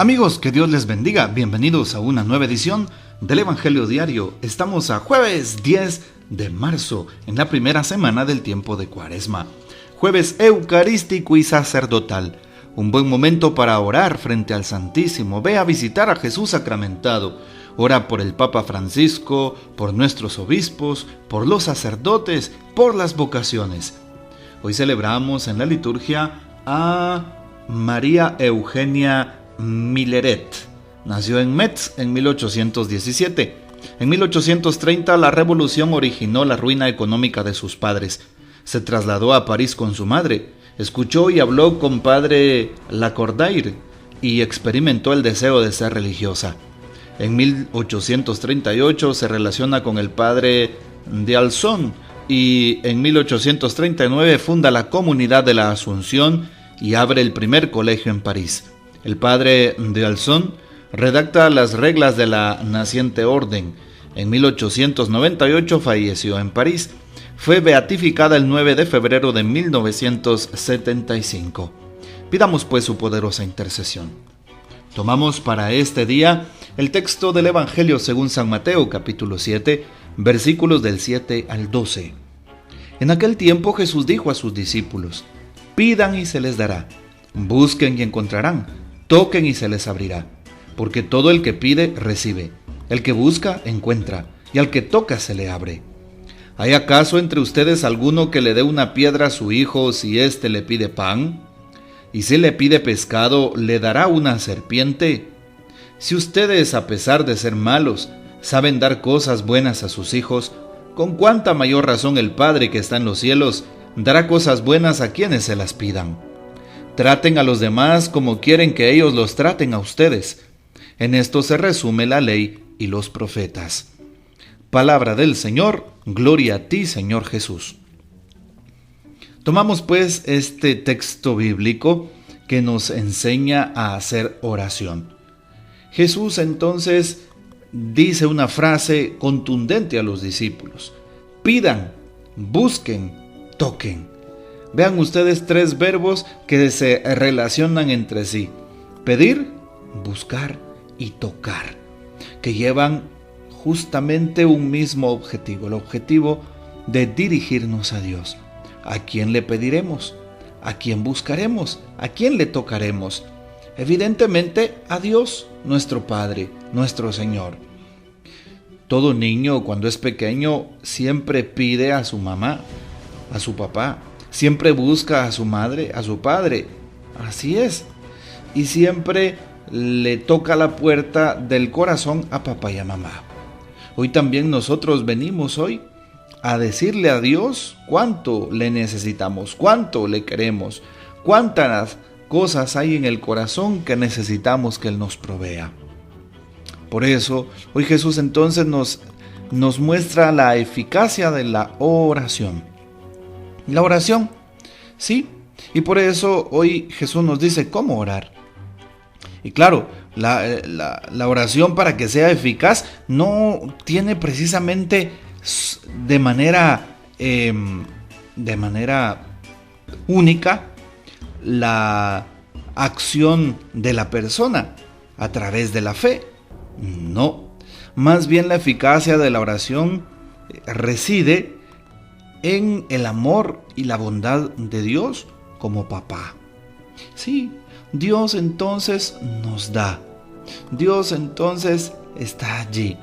Amigos, que Dios les bendiga. Bienvenidos a una nueva edición del Evangelio Diario. Estamos a jueves 10 de marzo, en la primera semana del tiempo de Cuaresma. Jueves eucarístico y sacerdotal. Un buen momento para orar frente al Santísimo. Ve a visitar a Jesús sacramentado. Ora por el Papa Francisco, por nuestros obispos, por los sacerdotes, por las vocaciones. Hoy celebramos en la liturgia a María Eugenia Milleret. Nació en Metz en 1817. En 1830 la revolución originó la ruina económica de sus padres. Se trasladó a París con su madre. Escuchó y habló con padre Lacordaire y experimentó el deseo de ser religiosa. En 1838 se relaciona con el padre d'Alzon y en 1839 funda la Comunidad de la Asunción y abre el primer colegio en París. El padre d'Alzon redacta las reglas de la naciente orden. En 1898 falleció en París. Fue beatificada el 9 de febrero de 1975. Pidamos pues su poderosa intercesión. Tomamos para este día el texto del Evangelio según San Mateo, capítulo 7, versículos del 7 al 12. En aquel tiempo Jesús dijo a sus discípulos: pidan y se les dará, busquen y encontrarán, toquen y se les abrirá. Porque todo el que pide, recibe, el que busca, encuentra, y al que toca se le abre. ¿Hay acaso entre ustedes alguno que le dé una piedra a su hijo si éste le pide pan? ¿Y si le pide pescado, le dará una serpiente? Si ustedes, a pesar de ser malos, saben dar cosas buenas a sus hijos, ¿con cuánta mayor razón el Padre que está en los cielos dará cosas buenas a quienes se las pidan? Traten a los demás como quieren que ellos los traten a ustedes. En esto se resume la ley y los profetas. Palabra del Señor, gloria a ti, Señor Jesús. Tomamos pues este texto bíblico que nos enseña a hacer oración. Jesús entonces dice una frase contundente a los discípulos: pidan, busquen, toquen. Vean ustedes tres verbos que se relacionan entre sí: pedir, buscar y tocar, que llevan justamente un mismo objetivo, el objetivo de dirigirnos a Dios. ¿A quién le pediremos? ¿A quién buscaremos? ¿A quién le tocaremos? Evidentemente a Dios, nuestro Padre, nuestro Señor. Todo niño cuando es pequeño siempre pide a su mamá, a su papá, siempre busca a su madre, a su padre. Así es. Y siempre le toca la puerta del corazón a papá y a mamá. Hoy también nosotros venimos hoy a decirle a Dios cuánto le necesitamos, cuánto le queremos, cuántas cosas hay en el corazón que necesitamos que Él nos provea. Por eso, hoy Jesús entonces nos muestra la eficacia de la oración. La oración, sí, y por eso hoy Jesús nos dice cómo orar. Y claro, la oración, para que sea eficaz, no tiene precisamente de manera única la acción de la persona a través de la fe. No, más bien la eficacia de la oración reside en el amor y la bondad de Dios como papá. Sí, Dios entonces nos da. Dios entonces está allí.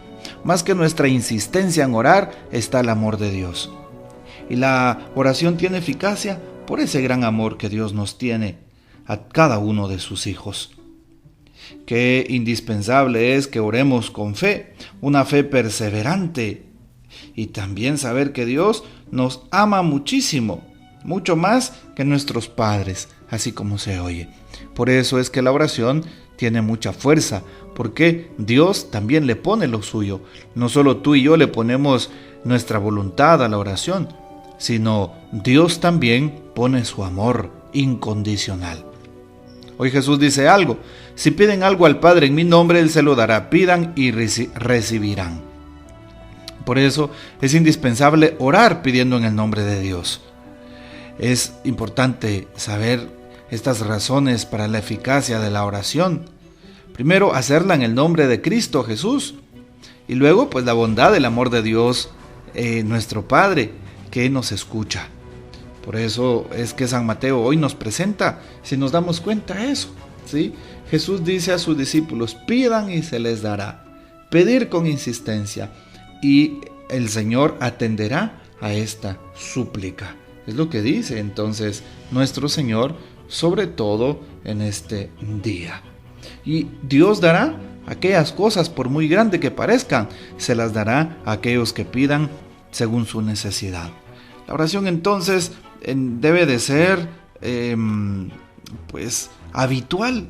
Más que nuestra insistencia en orar, está el amor de Dios. Y la oración tiene eficacia por ese gran amor que Dios nos tiene a cada uno de sus hijos. Qué indispensable es que oremos con fe, una fe perseverante, y también saber que Dios nos ama muchísimo, mucho más que nuestros padres, así como se oye. Por eso es que la oración tiene mucha fuerza, porque Dios también le pone lo suyo. No solo tú y yo le ponemos nuestra voluntad a la oración, sino Dios también pone su amor incondicional. Hoy Jesús dice algo: si piden algo al Padre en mi nombre, Él se lo dará. Pidan y recibirán. Por eso es indispensable orar pidiendo en el nombre de Dios. Es importante saber estas razones para la eficacia de la oración. Primero, hacerla en el nombre de Cristo Jesús. Y luego, pues la bondad, el amor de Dios, nuestro Padre, que nos escucha. Por eso es que San Mateo hoy nos presenta, si nos damos cuenta, eso, ¿sí? Jesús dice a sus discípulos: pidan y se les dará. Pedir con insistencia, y el Señor atenderá a esta súplica. Es lo que dice entonces nuestro Señor, sobre todo en este día. Y Dios dará aquellas cosas, por muy grande que parezcan, se las dará a aquellos que pidan según su necesidad. La oración entonces debe de ser pues habitual,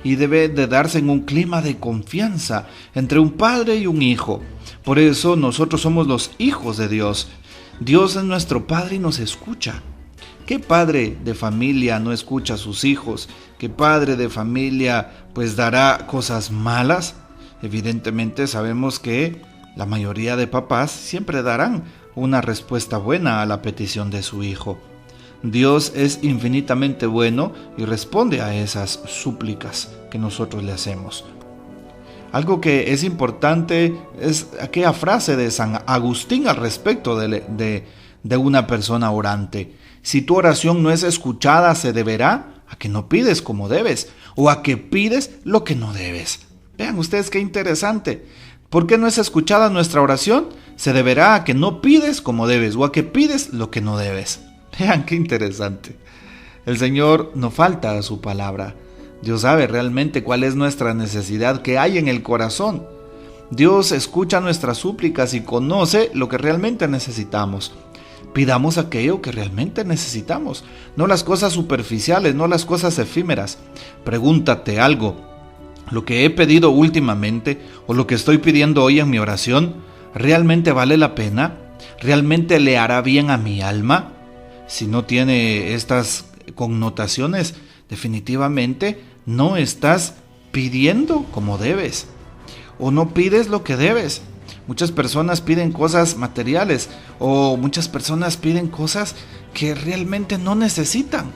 y debe de darse en un clima de confianza entre un padre y un hijo. Por eso nosotros somos los hijos de Dios. Dios es nuestro Padre y nos escucha. ¿Qué padre de familia no escucha a sus hijos? ¿Qué padre de familia pues dará cosas malas? Evidentemente sabemos que la mayoría de papás siempre darán una respuesta buena a la petición de su hijo. Dios es infinitamente bueno y responde a esas súplicas que nosotros le hacemos. Algo que es importante es aquella frase de San Agustín al respecto de una persona orante. Si tu oración no es escuchada, se deberá a que no pides como debes, o a que pides lo que no debes. Vean ustedes qué interesante. ¿Por qué no es escuchada nuestra oración? Se deberá a que no pides como debes, o a que pides lo que no debes. Vean qué interesante. El Señor no falta a su palabra. Dios sabe realmente cuál es nuestra necesidad que hay en el corazón. Dios escucha nuestras súplicas y conoce lo que realmente necesitamos. Pidamos aquello que realmente necesitamos, no las cosas superficiales, no las cosas efímeras. Pregúntate algo: ¿lo que he pedido últimamente o lo que estoy pidiendo hoy en mi oración realmente vale la pena? ¿Realmente le hará bien a mi alma? Si no tiene estas connotaciones, definitivamente no estás pidiendo como debes, o no pides lo que debes. Muchas personas piden cosas materiales, o muchas personas piden cosas que realmente no necesitan.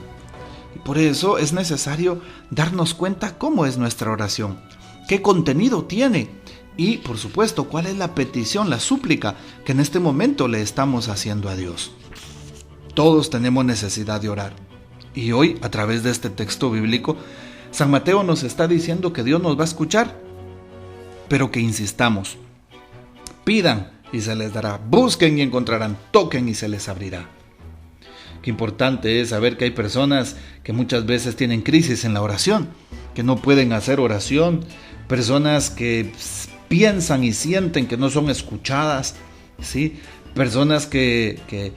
Y por eso es necesario darnos cuenta cómo es nuestra oración, qué contenido tiene, y por supuesto cuál es la petición, la súplica que en este momento le estamos haciendo a Dios. Todos tenemos necesidad de orar. Y hoy, a través de este texto bíblico, San Mateo nos está diciendo que Dios nos va a escuchar, pero que insistamos. Pidan y se les dará. Busquen y encontrarán. Toquen y se les abrirá. Qué importante es saber que hay personas que muchas veces tienen crisis en la oración, que no pueden hacer oración, personas que piensan y sienten que no son escuchadas, ¿sí? Personas que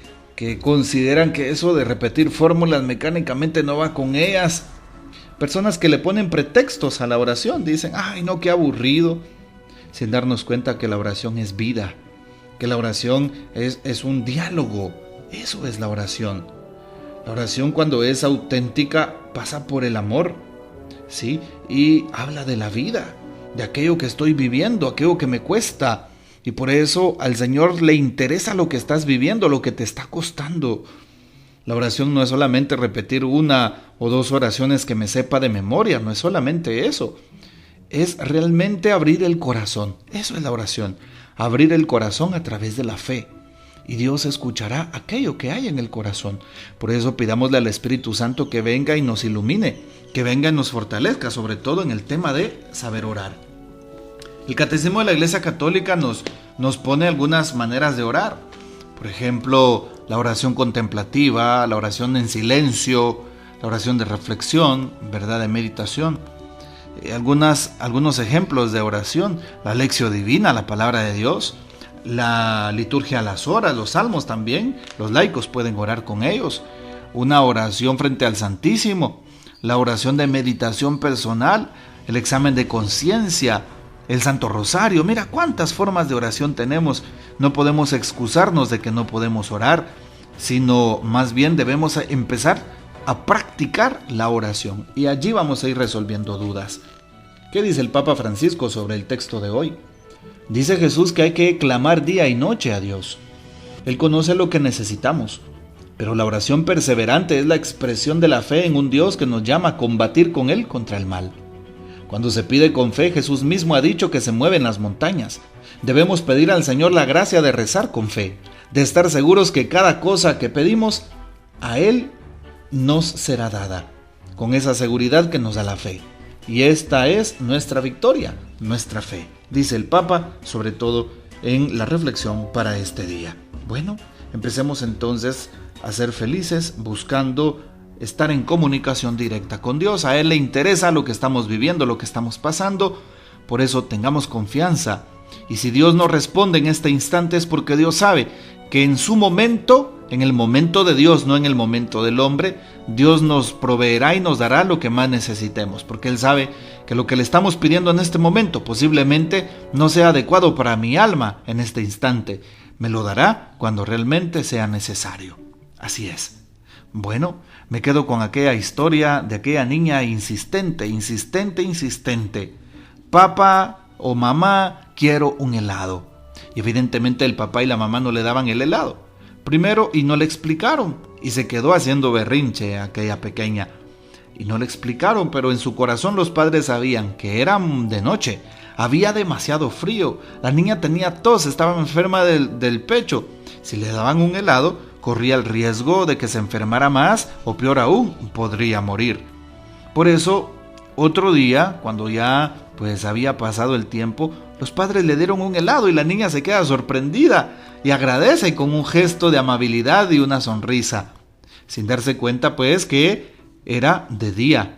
consideran que eso de repetir fórmulas mecánicamente no va con ellas. Personas que le ponen pretextos a la oración, dicen: ay no, qué aburrido, sin darnos cuenta que la oración es vida, que la oración es un diálogo. Eso es la oración. La oración, cuando es auténtica, pasa por el amor, ¿sí? Y habla de la vida, de aquello que estoy viviendo, aquello que me cuesta. Y por eso al Señor le interesa lo que estás viviendo, lo que te está costando. La oración no es solamente repetir una o dos oraciones que me sepa de memoria, no es solamente eso. Es realmente abrir el corazón. Eso es la oración. Abrir el corazón a través de la fe. Y Dios escuchará aquello que hay en el corazón. Por eso pidámosle al Espíritu Santo que venga y nos ilumine, que venga y nos fortalezca, sobre todo en el tema de saber orar. El Catecismo de la Iglesia Católica nos pone algunas maneras de orar. Por ejemplo, la oración contemplativa, la oración en silencio, la oración de reflexión, ¿verdad?, de meditación. Algunos ejemplos de oración: la lección divina, la palabra de Dios, la liturgia a las horas, los salmos también, los laicos pueden orar con ellos, una oración frente al Santísimo, la oración de meditación personal, el examen de conciencia, el Santo Rosario. Mira cuántas formas de oración tenemos. No podemos excusarnos de que no podemos orar, sino más bien debemos empezar a practicar la oración, y allí vamos a ir resolviendo dudas. ¿Qué dice el Papa Francisco sobre el texto de hoy? Dice Jesús que hay que clamar día y noche a Dios. Él conoce lo que necesitamos, pero la oración perseverante es la expresión de la fe en un Dios que nos llama a combatir con Él contra el mal. Cuando se pide con fe, Jesús mismo ha dicho que se mueven las montañas. Debemos pedir al Señor la gracia de rezar con fe, de estar seguros que cada cosa que pedimos a Él nos será dada, con esa seguridad que nos da la fe. Y esta es nuestra victoria, nuestra fe, dice el Papa, sobre todo en la reflexión para este día. Bueno, empecemos entonces a ser felices buscando estar en comunicación directa con Dios. A Él le interesa lo que estamos viviendo, lo que estamos pasando, por eso tengamos confianza. Y si Dios nos responde en este instante es porque Dios sabe que en su momento, en el momento de Dios, no en el momento del hombre, Dios nos proveerá y nos dará lo que más necesitemos, porque Él sabe que lo que le estamos pidiendo en este momento posiblemente no sea adecuado para mi alma en este instante. Me lo dará cuando realmente sea necesario. Así es. Bueno, me quedo con aquella historia de aquella niña insistente. Papá o mamá, quiero un helado. Y evidentemente el papá y la mamá no le daban el helado. Primero, y no le explicaron. Y se quedó haciendo berrinche aquella pequeña. Y no le explicaron, pero en su corazón los padres sabían que era de noche. Había demasiado frío. La niña tenía tos, estaba enferma del pecho. Si le daban un helado, corría el riesgo de que se enfermara más o peor aún, podría morir. Por eso, otro día, cuando ya había pasado el tiempo, los padres le dieron un helado y la niña se queda sorprendida y agradece con un gesto de amabilidad y una sonrisa, sin darse cuenta que era de día.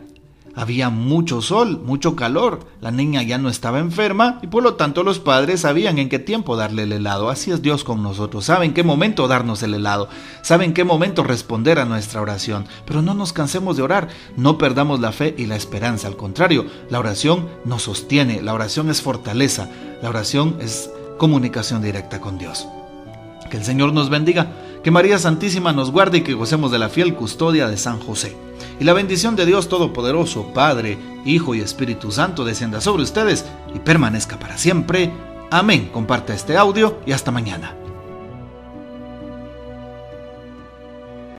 Había mucho sol, mucho calor, la niña ya no estaba enferma y por lo tanto los padres sabían en qué tiempo darle el helado. Así es Dios con nosotros, sabe en qué momento darnos el helado, sabe en qué momento responder a nuestra oración. Pero no nos cansemos de orar, no perdamos la fe y la esperanza, al contrario, la oración nos sostiene, la oración es fortaleza, la oración es comunicación directa con Dios. Que el Señor nos bendiga, que María Santísima nos guarde y que gocemos de la fiel custodia de San José. Y la bendición de Dios Todopoderoso, Padre, Hijo y Espíritu Santo descienda sobre ustedes y permanezca para siempre. Amén. Comparte este audio y hasta mañana.